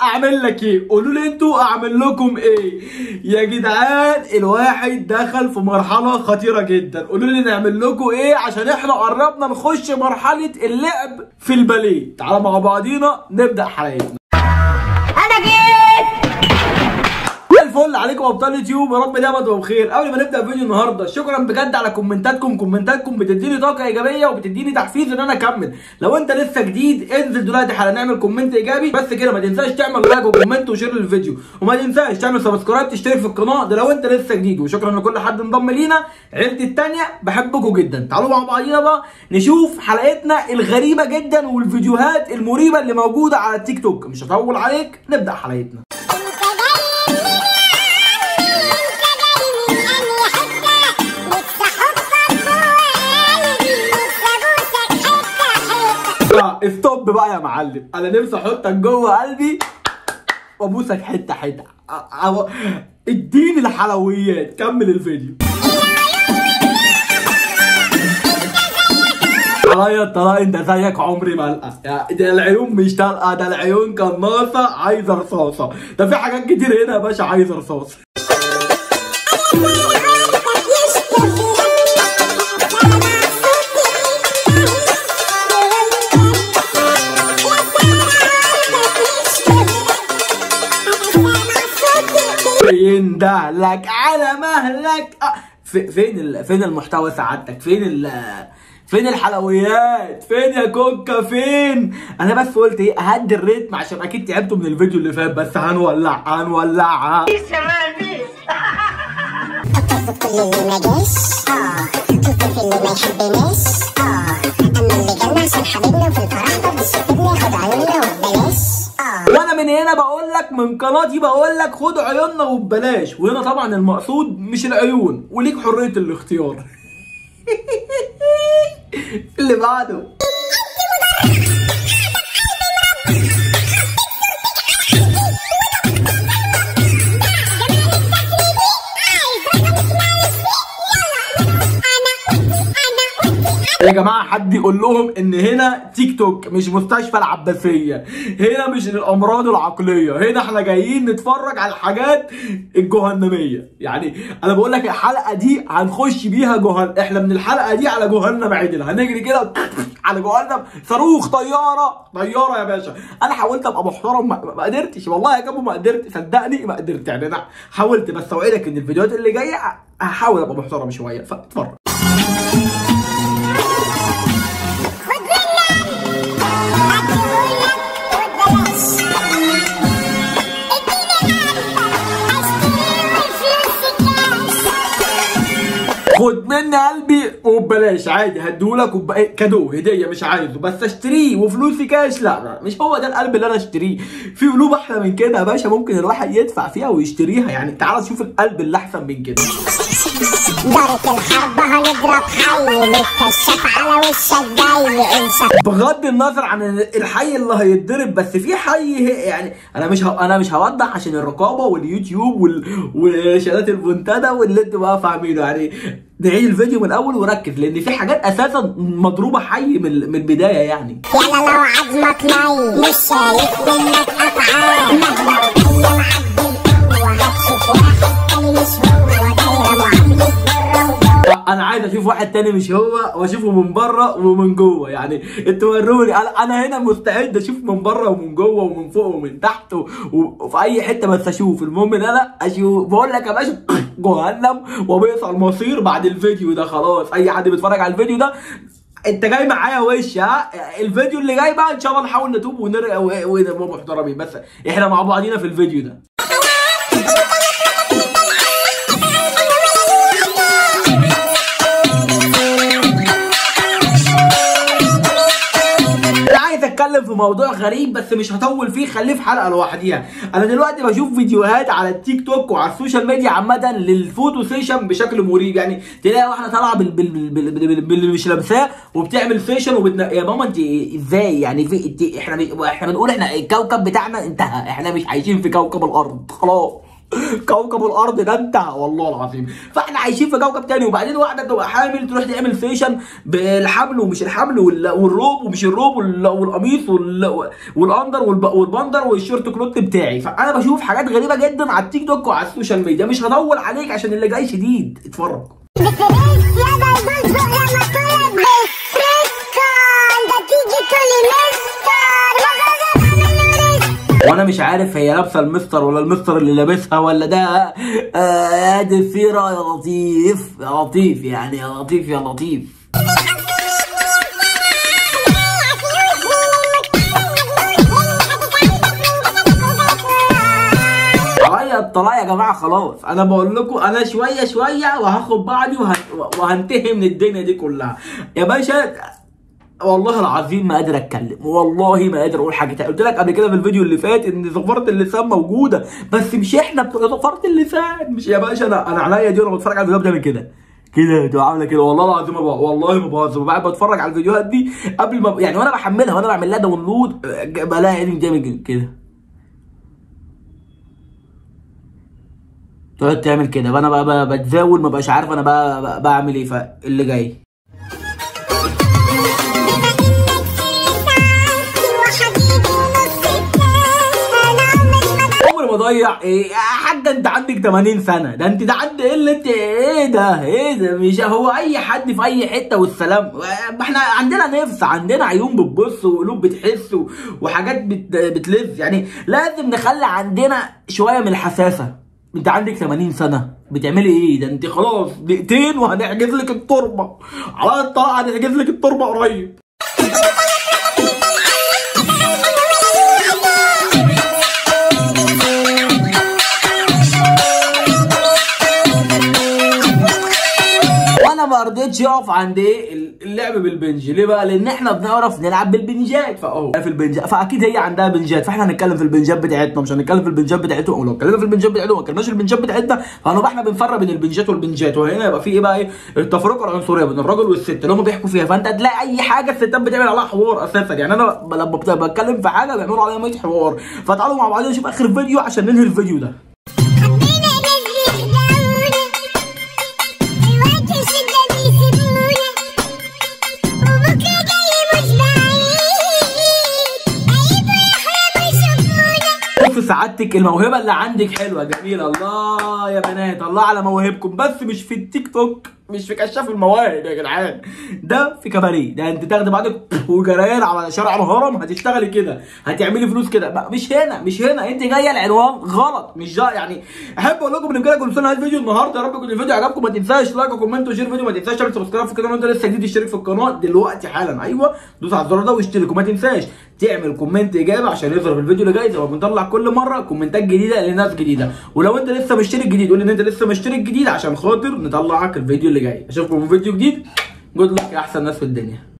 اعمل لك ايه؟ قولوا لي انتوا اعمل لكم ايه يا جدعان. الواحد دخل في مرحله خطيره جدا. قولوا لي نعمل لكم ايه عشان احنا قربنا نخش مرحله اللعب في الباليه. تعالوا مع بعضينا نبدا حلقتنا. انا جيت. الفل عليكم ابطال يوتيوب، يا رب دايما تبقوا بخير. قبل ما نبدا فيديو النهارده، شكرا بجد على كومنتاتكم بتديني طاقه ايجابيه وبتديني تحفيز ان انا اكمل. لو انت لسه جديد انزل دلوقتي حالا نعمل كومنت ايجابي بس كده. ما تنساش تعمل لايك وكومنت وشير للفيديو، وما تنساش تعمل سبسكرايب تشترك في القناه ده لو انت لسه جديد. وشكرا لكل حد انضم لينا، عيلتي الثانيه بحبكم جدا. تعالوا مع بعضينا بقى نشوف حلقتنا الغريبه جدا والفيديوهات المريبه اللي موجوده على التيك توك. مش هطول عليك، نبدا حلقتنا. استوب بقى يا معلم، انا نفسي احطك جوه قلبي وابوسك حته حته. اديني الحلويات. كمل الفيديو. عيط طلاق انت زيك عمري ما القى. ده العيون مش طالقه، ده العيون قناصه عايزه رصاصه. ده في حاجات كتير هنا يا باشا عايزه رصاصه. يندهلك على مهلك. فين المحتوى سعادتك؟ فين الحلويات؟ فين يا كوكا؟ فين؟ انا بس قلت ايه، اهدي الريتم عشان اكيد تعبتوا من الفيديو اللي فات، بس هنولعها. كل اللي ما جاش كل اللي ما يحبناش اما اللي جالنا عشان حبيبنا في الفرح ده بيشوفني ياخد عيوننا وببلاش. وانا من هنا بقول لك، من قناتي بقول لك خد عيوننا وببلاش. وهنا طبعا المقصود مش العيون، وليك حريه الاختيار. اللي بعده. يا جماعه حد يقول لهم ان هنا تيك توك مش مستشفى العباسيه، هنا مش الامراض العقليه، هنا احنا جايين نتفرج على الحاجات الجهنميه. يعني انا بقول لك الحلقه دي هنخش بيها احنا من الحلقه دي على جهنم عدل، هنجري كده على جهنم صاروخ طياره يا باشا. انا حاولت ابقى محترم ما قدرتش والله يا جابو، ما قدرت صدقني ما قدرت. يعني انا حاولت بس اوعدك ان الفيديوهات اللي جايه هحاول ابقى محترم شويه، فاتفرج. خد مني قلبي وببلاش عادي، هديهولك كادو هديه مش عايزه، بس اشتريه وفلوسي كاش. لا مش هو ده القلب اللي انا اشتريه. في قلوب احلى من كده يا باشا، ممكن الواحد يدفع فيها ويشتريها. يعني تعال شوف القلب اللي احسن من كده. دارت الحرب هنضرب حي متكشف على وشك جاي انسى. بغض النظر عن الحي اللي هيتضرب، بس في حي يعني انا مش هوضح عشان الرقابه واليوتيوب والشهادات المنتدى واللي انتوا بقى فاهمينه. يعني نعيد الفيديو من الاول وركز، لان في حاجات اساسا مضروبه حي من البدايه. يعني يلا لو عظمك نايم مش شايف منك افعال، مهما وهي معدي القوه هتشوف واحد تاني مش هو. دايره معامله بره. انا عايز اشوف واحد تاني مش هو، واشوفه من بره ومن جوه. يعني انتوا وروني، انا هنا مستعد اشوف من بره ومن جوه ومن فوق ومن تحت وفي اي حته، بس اشوف. المهم ان انا اشوف. بقول لك يا باشا جهنم وبئس المصير بعد الفيديو ده. خلاص اي حد بيتفرج على الفيديو ده انت جاي معايا وش. الفيديو اللي جاي بقى ان شاء الله نحاول نتوب ونرجع ونبقى محترمين، بس احنا مع بعضينا في الفيديو ده. هنتكلم في موضوع غريب بس مش هطول فيه، خليه في حلقه لوحديها. انا دلوقتي بشوف فيديوهات على التيك توك وعلى السوشيال ميديا عامه للفوتو سيشن بشكل مريب. يعني تلاقي واحده طالعه باللي مش لابساه وبتعمل سيشن يا ماما انت ازاي يعني؟ في احنا بنقول احنا الكوكب بتاعنا انتهى، احنا مش عايشين في كوكب الارض خلاص. كوكب الارض ده انتهى والله العظيم. فاحنا عايشين في كوكب تاني، وبعدين واحده تبقى حامل تروح تعمل فيشن بالحبل ومش الحبل والروب ومش الروب والقميص والاندر والبندر والشورت كلوت بتاعي. فانا بشوف حاجات غريبه جدا على التيك توك وعلى السوشيال ميديا. مش هطول عليك عشان اللي جاي شديد، اتفرج. وانا مش عارف هي لابسه المستر ولا المستر اللي لابسها ولا ده يا ضفيره يا لطيف يا لطيف، يعني يا لطيف يا لطيف. طلع يا جماعه خلاص. انا بقول لكم انا شويه شويه وهاخد بعضي وهنتهي من الدنيا دي كلها يا باشا. والله العظيم ما قادر اتكلم، والله ما قادر اقول حاجه. قلت لك قبل كده في الفيديو اللي فات ان زفاره اللسان موجوده، بس مش احنا بتوع زفاره اللسان. مش يا باشا، انا عينيا دي وانا بتفرج على الفيديوهات بتعمل كده تبقى عامله كده. والله العظيم والله ما بهزر، بقعد بتفرج على الفيديوهات دي قبل ما يعني وانا بحملها وانا بعمل لها داونلود بلاقي عيني بتعمل كده تقعد تعمل كده. وانا بقى بتزاول ما بقاش عارف انا بقى بعمل ايه. فاللي جاي بضيع ايه يا حاجه؟ انت عندك 80 سنه، ده انت ده عند ايه ده مش هو اي حد في اي حته والسلام. احنا عندنا نفس، عندنا عيون بتبص وقلوب بتحس وحاجات بتلذ. يعني لازم نخلي عندنا شويه من الحساسه. انت عندك 80 سنه بتعملي ايه؟ ده انت خلاص دقيقتين وهنحجز لك التربه على الطاقه، هنحجز لك التربه قريب. ما رضيتش يقف عند ايه اللعب بالبنج. ليه بقى؟ لان احنا بنعرف نلعب بالبنجات. فاهو في البنجات، فاكيد هي عندها بنجات، فاحنا هنتكلم في البنجات بتاعتنا، مش هنتكلم في البنجات بتاعتهم. او لو اتكلمنا في البنجات بتاعتهم ما اتكلمناش في البنجات بتاعتنا، فهنبقى احنا بنفرق بين البنجات والبنجات. وهنا يبقى في ايه بقى؟ ايه التفرقه العنصريه بين الراجل والست اللي هم بيحكوا فيها. فانت هتلاقي اي حاجه الستات بتعمل عليها حوار اساسا. يعني انا لما بتكلم في حاجه بيعملوا عليها 100 حوار. فتعالوا مع بعض نشوف اخر فيديو عشان ننهي الفيديو ده. سعادتك الموهبه اللي عندك حلوه جميله، الله يا بنات الله على مواهبكم. بس مش في التيك توك، مش في كشاف المواهب يا جدعان، ده في كباريه. ده انت تاخدي بعضك وجريان على شارع الهرم هتشتغلي كده، هتعملي فلوس كده. مش هنا انت جايه العنوان غلط. مش ده يعني. احب اقول لكم ان كده كل سنه الفيديو النهارده. يا رب يكون الفيديو عجبكم. ما تنساش لايك وكومنت وشير الفيديو. ما تنساش تعمل سبسكرايب في القناه لو انت لسه جديد. اشترك في القناه دلوقتي حالا، ايوه دوس على الزرار ده واشترك. وما تنساش تعمل كومنت اجابه عشان يظهر في الفيديو اللي جاي زي ما بنطلع كل مره كومنتات جديده لناس جديده. ولو انت لسه مشترك جديد قول لي ان انت لسه مشترك جديد عشان خاطر نطلعك الفيديو اللي جاي. اشوفكم في فيديو جديد. جود لك يا احسن ناس في الدنيا.